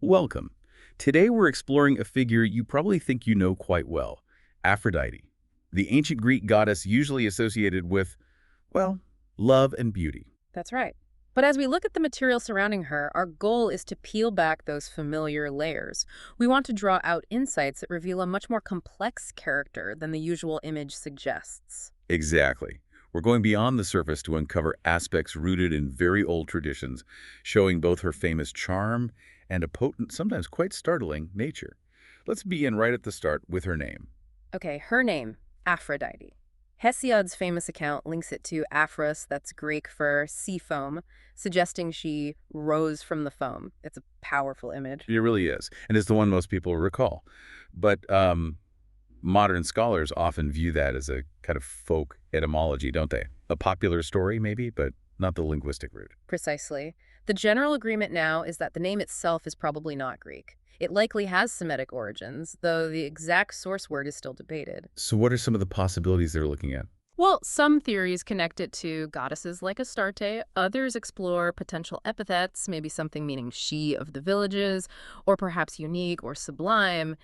Welcome. Today we're exploring a figure you probably think you know quite well, Aphrodite, the ancient Greek goddess usually associated with, well, love and beauty. That's right. But as we look at the material surrounding her, our goal is to peel back those familiar layers. We want to draw out insights that reveal a much more complex character than the usual image suggests. Exactly. We're going beyond the surface to uncover aspects rooted in very old traditions, showing both her famous charm and a potent, sometimes quite startling, nature. Let's begin right at the start with her name. Okay, her name, Aphrodite. Hesiod's famous account links it to Aphros, that's Greek for sea foam, suggesting she rose from the foam. It's a powerful image. It really is, and it's the one most people recall. But modern scholars often view that as a kind of folk etymology, don't they? A popular story, maybe, but not the linguistic root. Precisely. The general agreement now is that the name itself is probably not Greek. It likely has Semitic origins, though the exact source word is still debated. So what are some of the possibilities they're looking at? Well, some theories connect it to goddesses like Astarte. Others explore potential epithets, maybe something meaning she of the villages, or perhaps unique or sublime.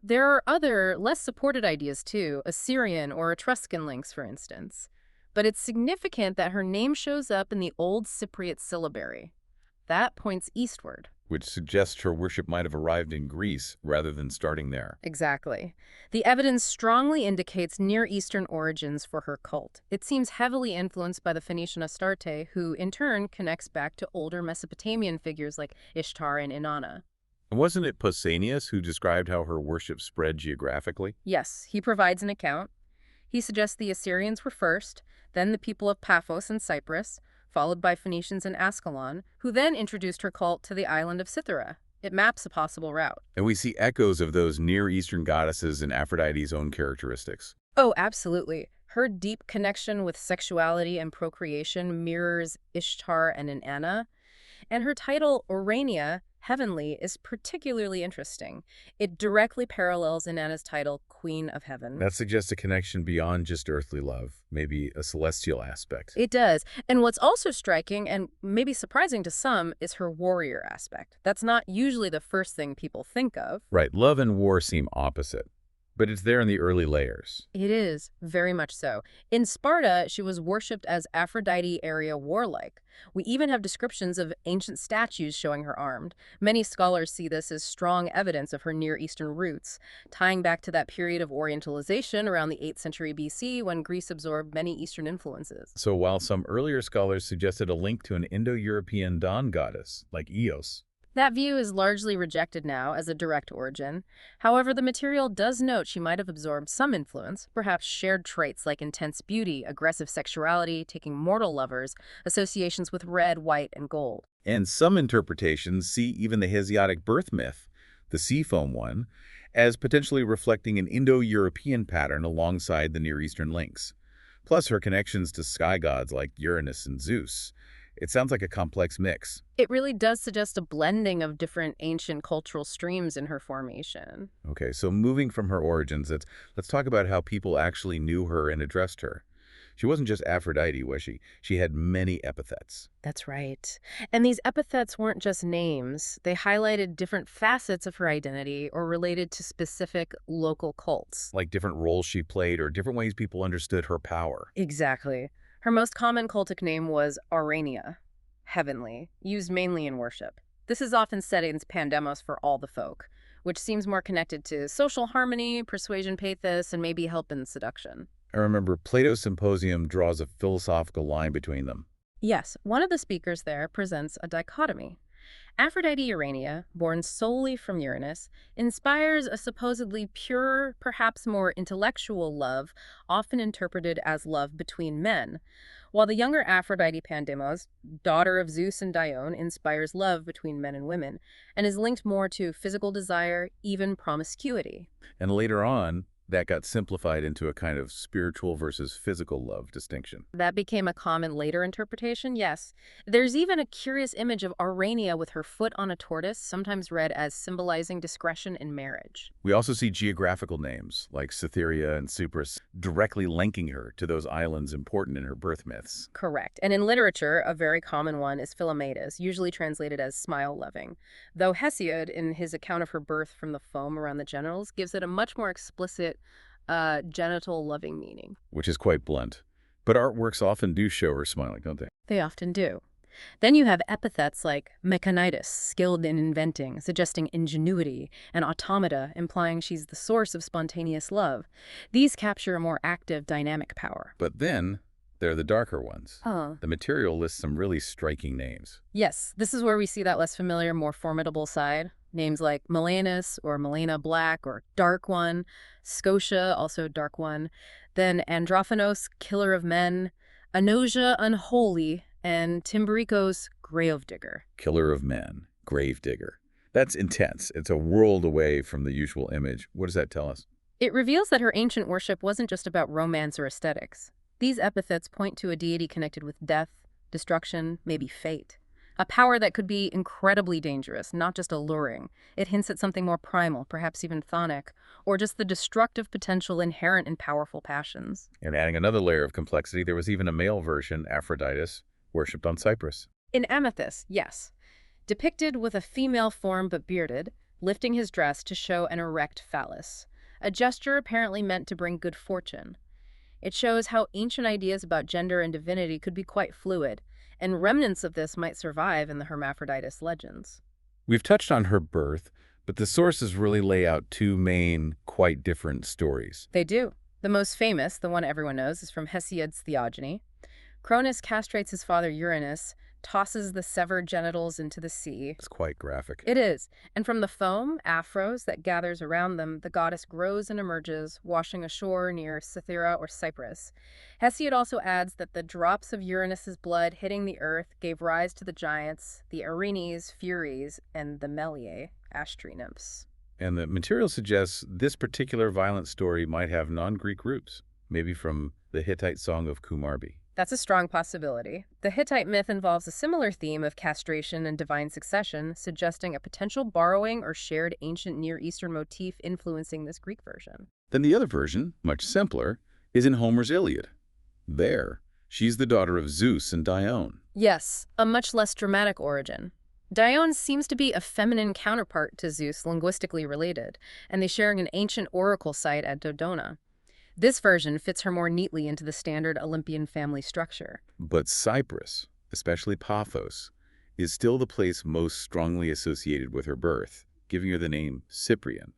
There are other, less supported ideas too, Assyrian or Etruscan links, for instance. But it's significant that her name shows up in the Old Cypriot syllabary. That points eastward. Which suggests her worship might have arrived in Greece rather than starting there. Exactly. The evidence strongly indicates Near Eastern origins for her cult. It seems heavily influenced by the Phoenician Astarte, who in turn connects back to older Mesopotamian figures like Ishtar and Inanna. And wasn't it Pausanias who described how her worship spread geographically? Yes, he provides an account. He suggests the Assyrians were first, then the people of Paphos and Cyprus, followed by Phoenicians and Ascalon, who then introduced her cult to the island of Cythera. It maps a possible route. And we see echoes of those Near Eastern goddesses in Aphrodite's own characteristics. Oh, absolutely. Her deep connection with sexuality and procreation mirrors Ishtar and Inanna, and her title, Urania, heavenly, is particularly interesting. It directly parallels Inanna's title, Queen of Heaven. That suggests a connection beyond just earthly love, maybe a celestial aspect. It does. And what's also striking, and maybe surprising to some, is her warrior aspect. That's not usually the first thing people think of. Right, love and war seem opposite, but it's there in the early layers. It is, very much so. In Sparta, she was worshipped as Aphrodite area warlike. We even have descriptions of ancient statues showing her armed. Many scholars see this as strong evidence of her Near Eastern roots, tying back to that period of Orientalization around the 8th century BC when Greece absorbed many Eastern influences. So while some earlier scholars suggested a link to an Indo-European dawn goddess, like Eos, That view is largely rejected now as a direct origin. However, the material does note she might have absorbed some influence, perhaps shared traits like intense beauty, aggressive sexuality, taking mortal lovers, associations with red, white, and gold. and some interpretations see even the Hesiodic birth myth, the sea foam one, as potentially reflecting an Indo-European pattern alongside the Near Eastern links. Plus her connections to sky gods like Uranus and Zeus. It sounds like a complex mix. It really does suggest a blending of different ancient cultural streams in her formation. Okay, so moving from her origins, let's talk about how people actually knew her and addressed her. She wasn't just Aphrodite, was she? She had many epithets, That's right. And these epithets weren't just names. They highlighted different facets of her identity or related to specific local cults. like different roles she played or different ways people understood her power. Exactly. Her most common cultic name was Aurania, heavenly, used mainly in worship. This is often said in Pandemos for all the folk, which seems more connected to social harmony, persuasion pathos, and maybe help in seduction. I remember Plato's Symposium draws a philosophical line between them. Yes, one of the speakers there presents a dichotomy. Aphrodite Urania, born solely from Uranus, inspires a supposedly pure, perhaps more intellectual love, often interpreted as love between men, while the younger Aphrodite Pandemos, daughter of Zeus and Dione, inspires love between men and women, and is linked more to physical desire, even promiscuity. And later on, That got simplified into a kind of spiritual versus physical love distinction. That became a common later interpretation, yes. There's even a curious image of Aurania with her foot on a tortoise, sometimes read as symbolizing discretion in marriage. We also see geographical names, like Cytherea and Cyprus, directly linking her to those islands important in her birth myths. Correct. And in literature, a very common one is Philomedes, usually translated as smile-loving, though Hesiod, in his account of her birth from the foam around the genitals, gives it a much more explicit genital-loving meaning. Which is quite blunt. But artworks often do show her smiling, don't they? They often do. Then you have epithets like mechanitis, skilled in inventing, suggesting ingenuity, and automata, implying she's the source of spontaneous love. These capture a more active, dynamic power. But then, there are the darker ones. Oh. The material lists some really striking names. Yes, this is where we see that less familiar, more formidable side. Names like Melanus or Melena Black or Dark One, Scotia, also Dark One, then Androphanos, Killer of Men, Anosia, Unholy, and Timbericos, Gravedigger. Killer of Men, Gravedigger. That's intense. It's a world away from the usual image. What does that tell us? It reveals that her ancient worship wasn't just about romance or aesthetics. These epithets point to a deity connected with death, destruction, maybe fate. A power that could be incredibly dangerous, not just alluring. It hints at something more primal, perhaps even chthonic, or just the destructive potential inherent in powerful passions. And adding another layer of complexity, there was even a male version, Aphrodite, worshipped on Cyprus. In Amethyst, yes. Depicted with a female form but bearded, lifting his dress to show an erect phallus. A gesture apparently meant to bring good fortune. It shows how ancient ideas about gender and divinity could be quite fluid, and remnants of this might survive in the Hermaphroditus legends. We've touched on her birth, but the sources really lay out two main, quite different stories. They do. The most famous, the one everyone knows, is from Hesiod's Theogony. Cronus castrates his father Uranus, tosses the severed genitals into the sea. It's quite graphic. It is. And from the foam, Aphros, that gathers around them, the goddess grows and emerges, washing ashore near Cythera or Cyprus. Hesiod also adds that the drops of Uranus's blood hitting the earth gave rise to the giants, the Erinyes, Furies, and the Meliae, ash tree nymphs. And the material suggests this particular violent story might have non-Greek roots, maybe from the Hittite song of Kumarbi. That's a strong possibility. The Hittite myth involves a similar theme of castration and divine succession, suggesting a potential borrowing or shared ancient Near Eastern motif influencing this Greek version. Then the other version, much simpler, is in Homer's Iliad. There, she's the daughter of Zeus and Dione. Yes, a much less dramatic origin. Dione seems to be a feminine counterpart to Zeus, linguistically related, and they share an ancient oracle site at Dodona. This version fits her more neatly into the standard Olympian family structure. But Cyprus, especially Paphos, is still the place most strongly associated with her birth, giving her the name Cyprian.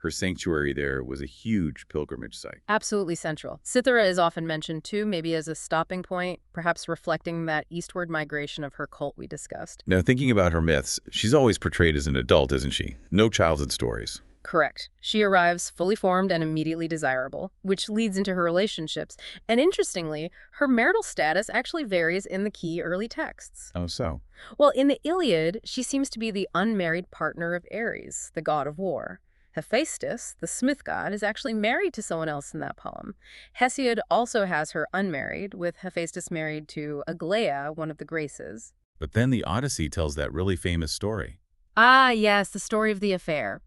Her sanctuary there was a huge pilgrimage site. Absolutely central. Cythera is often mentioned too, maybe as a stopping point, perhaps reflecting that eastward migration of her cult we discussed. Now, thinking about her myths, she's always portrayed as an adult, isn't she? No childhood stories. Correct. She arrives fully formed and immediately desirable, which leads into her relationships. And interestingly, her marital status actually varies in the key early texts. Oh, so? Well, in the Iliad, she seems to be the unmarried partner of Ares, the god of war. Hephaestus, the smith god, is actually married to someone else in that poem. Hesiod also has her unmarried, with Hephaestus married to Aglaia, one of the Graces. But then the Odyssey tells that really famous story. Ah, yes, the story of the affair.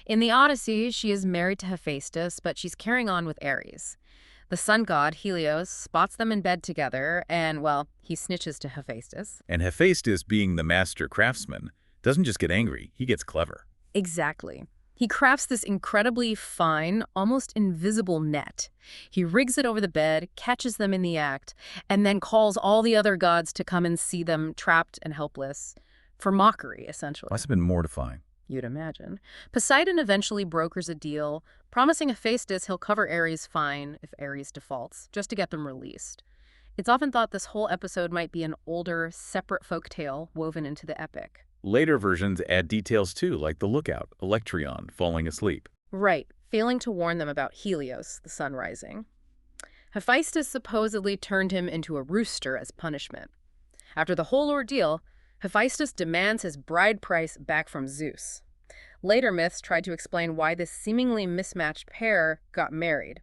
In the Odyssey, she is married to Hephaestus, but she's carrying on with Ares. The sun god, Helios, spots them in bed together, and, well, he snitches to Hephaestus. And Hephaestus, being the master craftsman, doesn't just get angry, he gets clever. Exactly. He crafts this incredibly fine, almost invisible net. He rigs it over the bed, catches them in the act, and then calls all the other gods to come and see them trapped and helpless. For mockery, essentially. Must have been mortifying. You'd imagine. Poseidon eventually brokers a deal, promising Hephaestus he'll cover Ares' fine if Ares defaults, just to get them released. It's often thought this whole episode might be an older, separate folktale woven into the epic. Later versions add details too, like the lookout, Electryon, falling asleep. Right, failing to warn them about Helios, the sun rising. Hephaestus supposedly turned him into a rooster as punishment. After the whole ordeal, Hephaestus demands his bride price back from Zeus. Later myths tried to explain why this seemingly mismatched pair got married.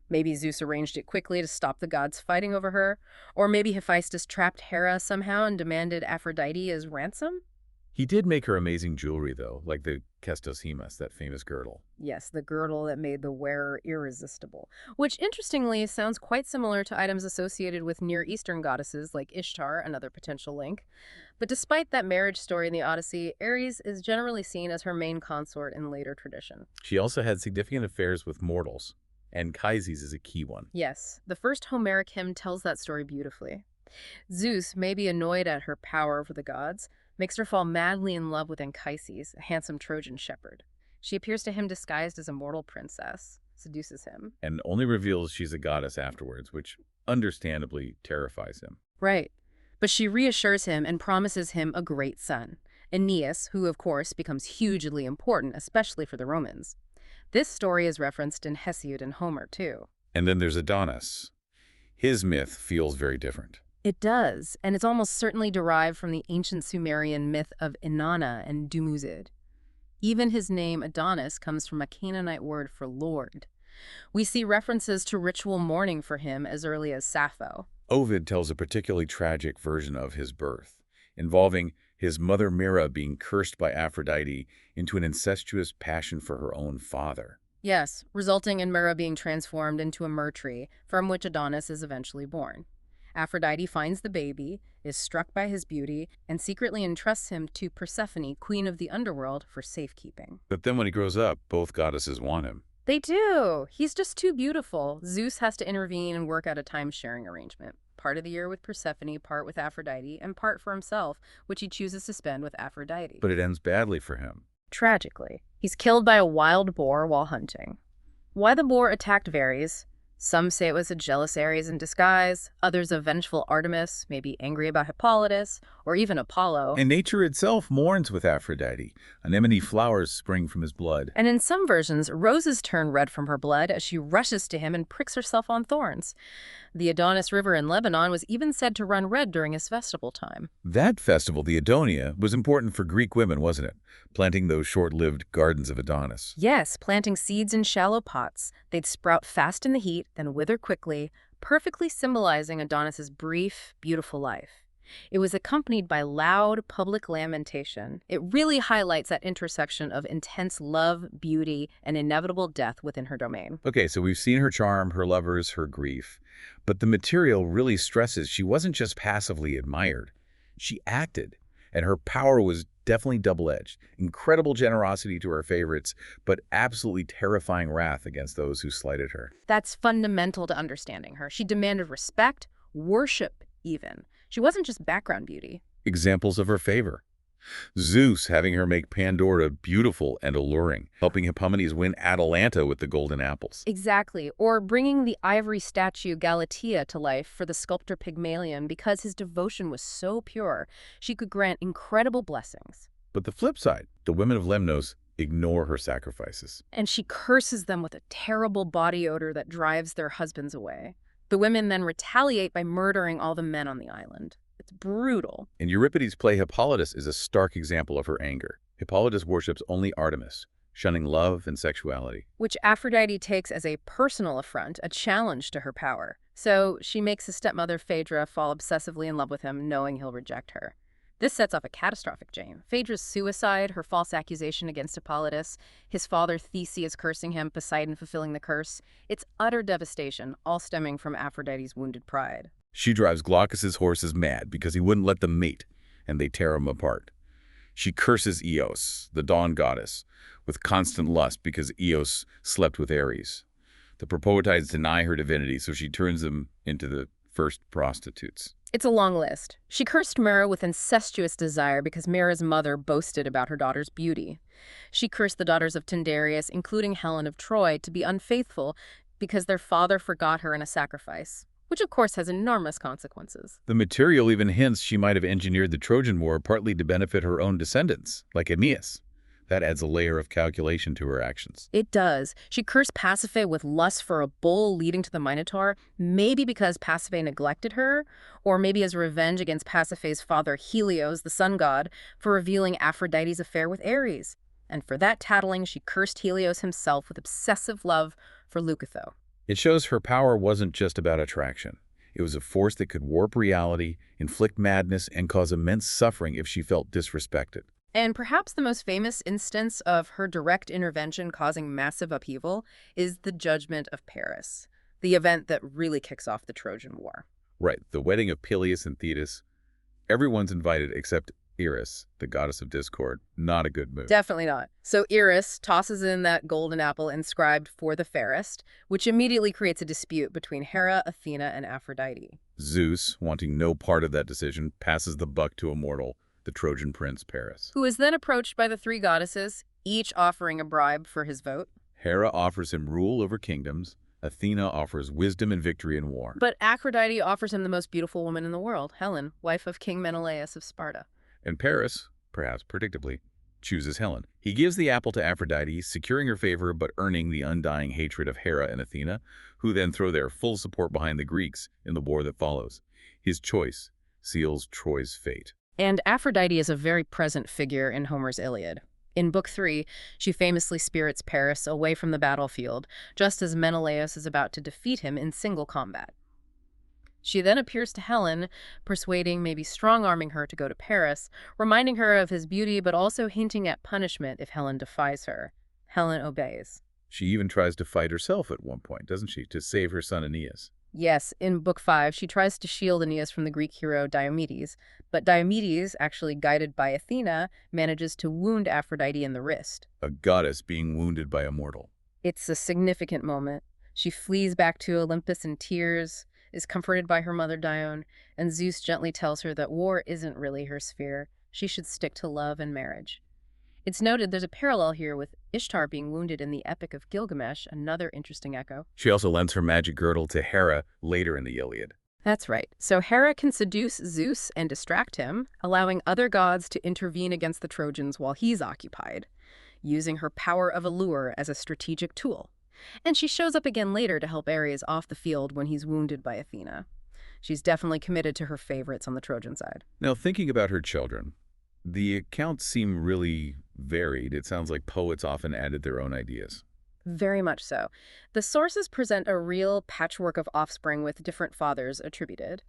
Maybe Zeus arranged it quickly to stop the gods fighting over her, or maybe Hephaestus trapped Hera somehow and demanded Aphrodite as ransom? He did make her amazing jewelry, though, like the Kestos Hemas, that famous girdle. Yes, the girdle that made the wearer irresistible, which interestingly sounds quite similar to items associated with Near Eastern goddesses like Ishtar, another potential link. But despite that marriage story in the Odyssey, Ares is generally seen as her main consort in later tradition. She also had significant affairs with mortals, and Anchises is a key one. Yes, the first Homeric hymn tells that story beautifully. Zeus, maybe annoyed at her power over the gods, makes her fall madly in love with Anchises, a handsome Trojan shepherd. She appears to him disguised as a mortal princess, seduces him. And only reveals she's a goddess afterwards, which understandably terrifies him. Right. But she reassures him and promises him a great son, Aeneas, who of course becomes hugely important, especially for the Romans. This story is referenced in Hesiod and Homer, too. And then there's Adonis. His myth feels very different. It does, and it's almost certainly derived from the ancient Sumerian myth of Inanna and Dumuzid. Even his name Adonis comes from a Canaanite word for lord. We see references to ritual mourning for him as early as Sappho. Ovid tells a particularly tragic version of his birth, involving his mother Mira being cursed by Aphrodite into an incestuous passion for her own father. Yes, resulting in Myrrha being transformed into a myrrh tree, from which Adonis is eventually born. Aphrodite finds the baby, is struck by his beauty, and secretly entrusts him to Persephone, queen of the underworld, for safekeeping. But then when he grows up, both goddesses want him. They do. He's just too beautiful. Zeus has to intervene and work out a time-sharing arrangement. Part of the year with Persephone, part with Aphrodite, and part for himself, which he chooses to spend with Aphrodite. But it ends badly for him. Tragically, he's killed by a wild boar while hunting. Why the boar attacked varies. Some say it was a jealous Ares in disguise, others a vengeful Artemis, maybe angry about Hippolytus, or even Apollo. And nature itself mourns with Aphrodite. Anemone flowers spring from his blood. And in some versions, roses turn red from her blood as she rushes to him and pricks herself on thorns. The Adonis River in Lebanon was even said to run red during his festival time. That festival, the Adonia, was important for Greek women, wasn't it? Planting those short-lived gardens of Adonis. Yes, planting seeds in shallow pots. They'd sprout fast in the heat, then wither quickly, perfectly symbolizing Adonis's brief, beautiful life. It was accompanied by loud public lamentation. It really highlights that intersection of intense love, beauty, and inevitable death within her domain. Okay, so we've seen her charm, her lovers, her grief. But the material really stresses she wasn't just passively admired. She acted, and her power was definitely double-edged. Incredible generosity to her favorites, but absolutely terrifying wrath against those who slighted her. That's fundamental to understanding her. She demanded respect, worship even. She wasn't just background beauty. Examples of her favor. Zeus having her make Pandora beautiful and alluring, helping Hippomenes win Atalanta with the golden apples. Exactly. Or bringing the ivory statue Galatea to life for the sculptor Pygmalion because his devotion was so pure, she could grant incredible blessings. But the flip side, the women of Lemnos ignore her sacrifices. And she curses them with a terrible body odor that drives their husbands away. The women then retaliate by murdering all the men on the island. It's brutal. In Euripides' play, Hippolytus is a stark example of her anger. Hippolytus worships only Artemis, shunning love and sexuality. Which Aphrodite takes as a personal affront, a challenge to her power. So she makes his stepmother Phaedra fall obsessively in love with him, knowing he'll reject her. This sets off a catastrophic chain. Phaedra's suicide, her false accusation against Hippolytus, his father Theseus cursing him, Poseidon fulfilling the curse. It's utter devastation, all stemming from Aphrodite's wounded pride. She drives Glaucus's horses mad because he wouldn't let them mate, and they tear him apart. She curses Eos, the dawn goddess, with constant lust because Eos slept with Ares. The Propoetides deny her divinity, so she turns them into the first prostitutes. It's a long list. She cursed Myrrha with incestuous desire because Myrrha's mother boasted about her daughter's beauty. She cursed the daughters of Tyndareus, including Helen of Troy, to be unfaithful because their father forgot her in a sacrifice, which of course has enormous consequences. The material even hints she might have engineered the Trojan War partly to benefit her own descendants, like Aeneas. That adds a layer of calculation to her actions. It does. She cursed Pasiphae with lust for a bull leading to the Minotaur, maybe because Pasiphae neglected her, or maybe as revenge against Pasiphae's father Helios, the sun god, for revealing Aphrodite's affair with Ares. And for that tattling, she cursed Helios himself with obsessive love for Leucotho. It shows her power wasn't just about attraction. It was a force that could warp reality, inflict madness, and cause immense suffering if she felt disrespected. And perhaps the most famous instance of her direct intervention causing massive upheaval is the Judgment of Paris, the event that really kicks off the Trojan War. Right, the wedding of Peleus and Thetis. Everyone's invited except Eris, the goddess of discord. Not a good move. Definitely not. So Eris tosses in that golden apple inscribed for the fairest, which immediately creates a dispute between Hera, Athena, and Aphrodite. Zeus, wanting no part of that decision, passes the buck to a mortal, the Trojan prince Paris. Who is then approached by the three goddesses, each offering a bribe for his vote. Hera offers him rule over kingdoms. Athena offers wisdom and victory in war. But Aphrodite offers him the most beautiful woman in the world, Helen, wife of King Menelaus of Sparta. And Paris, perhaps predictably, chooses Helen. He gives the apple to Aphrodite, securing her favor but earning the undying hatred of Hera and Athena, who then throw their full support behind the Greeks in the war that follows. His choice seals Troy's fate. And Aphrodite is a very present figure in Homer's Iliad. In Book 3, she famously spirits Paris away from the battlefield, just as Menelaus is about to defeat him in single combat. She then appears to Helen, persuading, maybe strong-arming her to go to Paris, reminding her of his beauty but also hinting at punishment if Helen defies her. Helen obeys. She even tries to fight herself at one point, doesn't she, to save her son Aeneas? Yes, in Book 5, she tries to shield Aeneas from the Greek hero Diomedes, but Diomedes, actually guided by Athena, manages to wound Aphrodite in the wrist. A goddess being wounded by a mortal. It's a significant moment. She flees back to Olympus in tears, is comforted by her mother Dione, and Zeus gently tells her that war isn't really her sphere. She should stick to love and marriage. It's noted there's a parallel here with Ishtar being wounded in the Epic of Gilgamesh, another interesting echo. She also lends her magic girdle to Hera later in the Iliad. That's right. So Hera can seduce Zeus and distract him, allowing other gods to intervene against the Trojans while he's occupied, using her power of allure as a strategic tool. And she shows up again later to help Ares off the field when he's wounded by Athena. She's definitely committed to her favorites on the Trojan side. Now, thinking about her children, the accounts seem really varied. It sounds like poets often added their own ideas. Very much so. The sources present a real patchwork of offspring with different fathers attributed.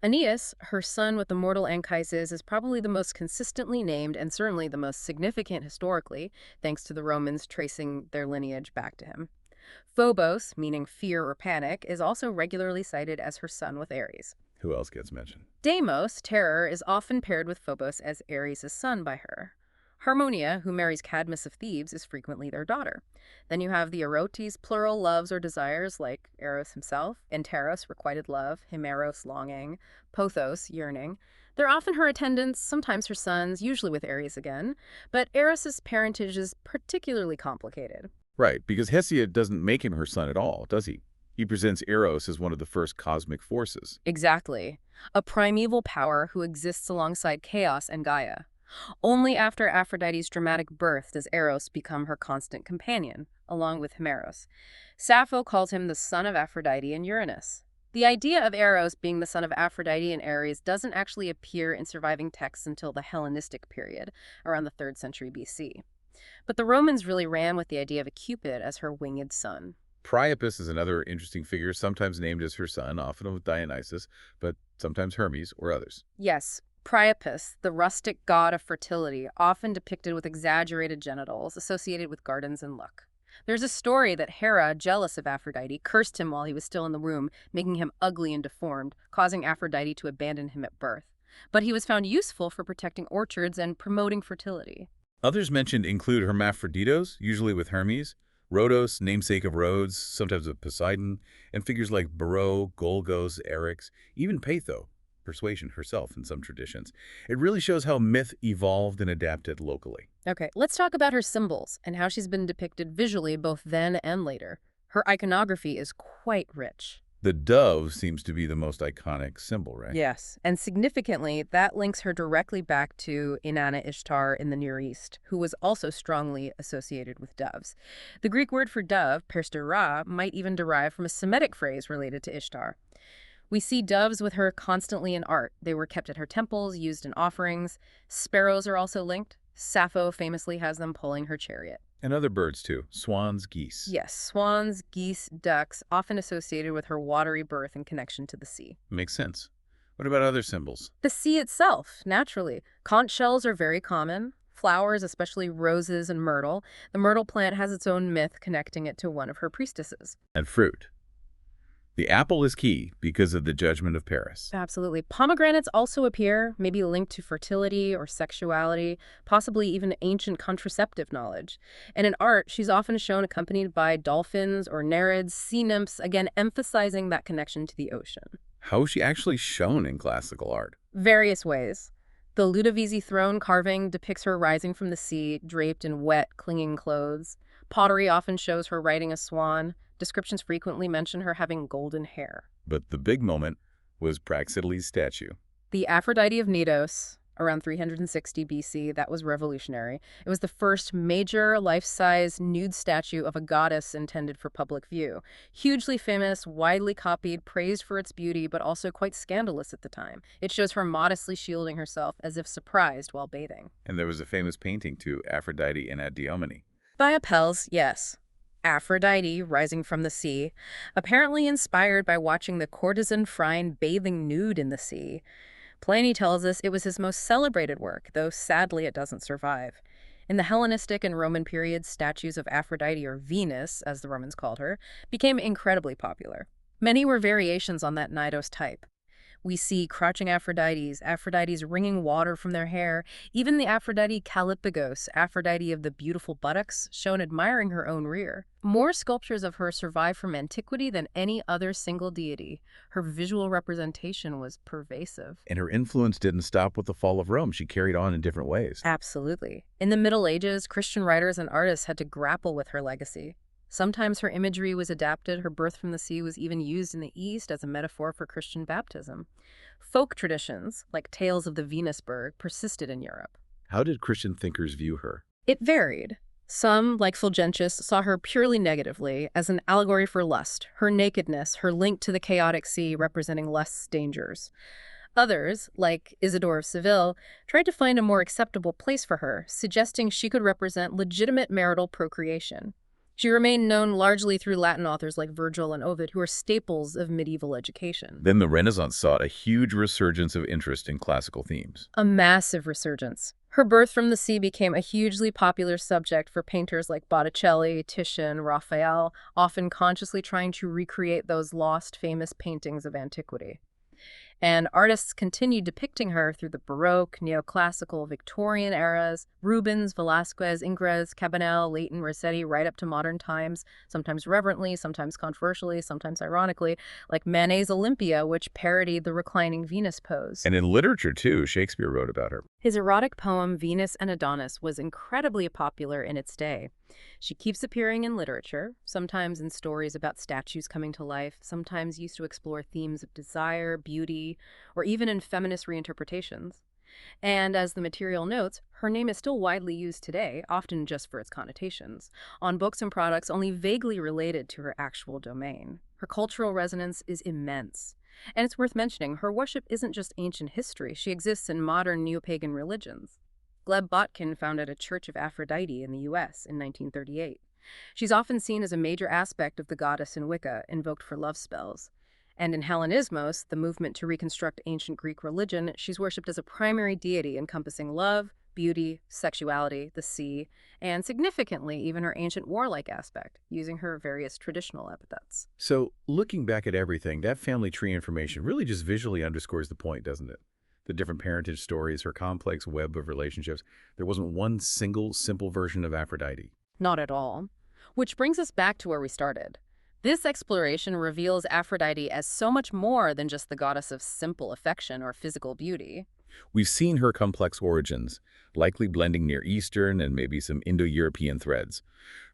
Aeneas, her son with the mortal Anchises, is probably the most consistently named and certainly the most significant historically, thanks to the Romans tracing their lineage back to him. Phobos, meaning fear or panic, is also regularly cited as her son with Ares. Who else gets mentioned? Deimos, terror, is often paired with Phobos as Ares' son by her. Harmonia, who marries Cadmus of Thebes, is frequently their daughter. Then you have the Erotes, plural loves or desires, like Eros himself, Enteros, requited love, Himeros, longing, Pothos, yearning. They're often her attendants, sometimes her sons, usually with Ares again, but Eros' parentage is particularly complicated. Right, because Hesiod doesn't make him her son at all, does he? He presents Eros as one of the first cosmic forces. Exactly. A primeval power who exists alongside Chaos and Gaia. Only after Aphrodite's dramatic birth does Eros become her constant companion, along with Himeros. Sappho calls him the son of Aphrodite and Uranus. The idea of Eros being the son of Aphrodite and Ares doesn't actually appear in surviving texts until the Hellenistic period, around the 3rd century BC. But the Romans really ran with the idea of a Cupid as her winged son. Priapus is another interesting figure, sometimes named as her son, often with Dionysus, but sometimes Hermes or others. Yes, Priapus, the rustic god of fertility, often depicted with exaggerated genitals, associated with gardens and luck. There's a story that Hera, jealous of Aphrodite, cursed him while he was still in the womb, making him ugly and deformed, causing Aphrodite to abandon him at birth. But he was found useful for protecting orchards and promoting fertility. Others mentioned include Hermaphroditos, usually with Hermes, Rhodos, namesake of Rhodes, sometimes with Poseidon, and figures like Beroe, Golgos, Eryx, even Peitho, Persuasion herself in some traditions. It really shows how myth evolved and adapted locally. Okay, let's talk about her symbols and how she's been depicted visually both then and later. Her iconography is quite rich. The dove seems to be the most iconic symbol, right? Yes, and significantly, that links her directly back to Inanna Ishtar in the Near East, who was also strongly associated with doves. The Greek word for dove, perstera, might even derive from a Semitic phrase related to Ishtar. We see doves with her constantly in art. They were kept at her temples, used in offerings. Sparrows are also linked. Sappho famously has them pulling her chariot. And other birds too, swans, geese. Yes, swans, geese, ducks, often associated with her watery birth and connection to the sea. Makes sense. What about other symbols? The sea itself, naturally. Conch shells are very common. Flowers, especially roses and myrtle. The myrtle plant has its own myth connecting it to one of her priestesses. And fruit. The apple is key because of the judgment of Paris. Absolutely. Pomegranates also appear, maybe linked to fertility or sexuality, possibly even ancient contraceptive knowledge. And in art, she's often shown accompanied by dolphins or nereids, sea nymphs, again emphasizing that connection to the ocean. How is she actually shown in classical art? Various ways. The Ludovisi throne carving depicts her rising from the sea, draped in wet, clinging clothes. Pottery often shows her riding a swan. Descriptions frequently mention her having golden hair. But the big moment was Praxiteles' statue. The Aphrodite of Knidos, around 360 BC, that was revolutionary. It was the first major life-size nude statue of a goddess intended for public view. Hugely famous, widely copied, praised for its beauty, but also quite scandalous at the time. It shows her modestly shielding herself as if surprised while bathing. And there was a famous painting too, Aphrodite and Diomede. By Apelles, yes. Aphrodite, rising from the sea, apparently inspired by watching the courtesan Phryne bathing nude in the sea. Pliny tells us it was his most celebrated work, though sadly it doesn't survive. In the Hellenistic and Roman periods, statues of Aphrodite, or Venus, as the Romans called her, became incredibly popular. Many were variations on that Knidos type. We see crouching Aphrodites wringing water from their hair, even the Aphrodite Kallippagos, Aphrodite of the beautiful buttocks, shown admiring her own rear. More sculptures of her survive from antiquity than any other single deity. Her visual representation was pervasive. And her influence didn't stop with the fall of Rome. She carried on in different ways. Absolutely. In the Middle Ages, Christian writers and artists had to grapple with her legacy. Sometimes her imagery was adapted. Her birth from the sea was even used in the East as a metaphor for Christian baptism. Folk traditions, like tales of the Venusberg, persisted in Europe. How did Christian thinkers view her? It varied. Some, like Fulgentius, saw her purely negatively, as an allegory for lust, her nakedness, her link to the chaotic sea representing lust's dangers. Others, like Isidore of Seville, tried to find a more acceptable place for her, suggesting she could represent legitimate marital procreation. She remained known largely through Latin authors like Virgil and Ovid, who are staples of medieval education. Then the Renaissance saw a huge resurgence of interest in classical themes. A massive resurgence. Her birth from the sea became a hugely popular subject for painters like Botticelli, Titian, Raphael, often consciously trying to recreate those lost famous paintings of antiquity. And artists continued depicting her through the Baroque, Neoclassical, Victorian eras, Rubens, Velázquez, Ingres, Cabanel, Leighton, Rossetti, right up to modern times, sometimes reverently, sometimes controversially, sometimes ironically, like Manet's Olympia, which parodied the reclining Venus pose. And in literature, too, Shakespeare wrote about her. His erotic poem, Venus and Adonis, was incredibly popular in its day. She keeps appearing in literature, sometimes in stories about statues coming to life, sometimes used to explore themes of desire, beauty, or even in feminist reinterpretations. And as the material notes, her name is still widely used today, often just for its connotations, on books and products only vaguely related to her actual domain. Her cultural resonance is immense. And it's worth mentioning, her worship isn't just ancient history. She exists in modern neo-pagan religions. Gleb Botkin founded a Church of Aphrodite in the U.S. in 1938. She's often seen as a major aspect of the goddess in Wicca, invoked for love spells. And in Hellenismos, the movement to reconstruct ancient Greek religion, she's worshipped as a primary deity encompassing love, beauty, sexuality, the sea, and significantly even her ancient warlike aspect, using her various traditional epithets. So, looking back at everything, that family tree information really just visually underscores the point, doesn't it? The different parentage stories, her complex web of relationships. There wasn't one single, simple version of Aphrodite. Not at all. Which brings us back to where we started. This exploration reveals Aphrodite as so much more than just the goddess of simple affection or physical beauty. We've seen her complex origins, likely blending Near Eastern and maybe some Indo-European threads.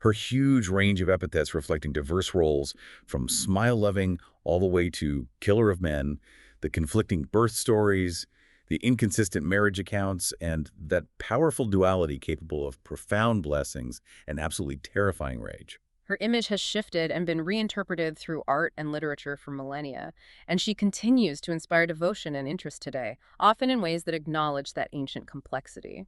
Her huge range of epithets reflecting diverse roles, from smile-loving all the way to killer of men, the conflicting birth stories, the inconsistent marriage accounts, and that powerful duality capable of profound blessings and absolutely terrifying rage. Her image has shifted and been reinterpreted through art and literature for millennia, and she continues to inspire devotion and interest today, often in ways that acknowledge that ancient complexity.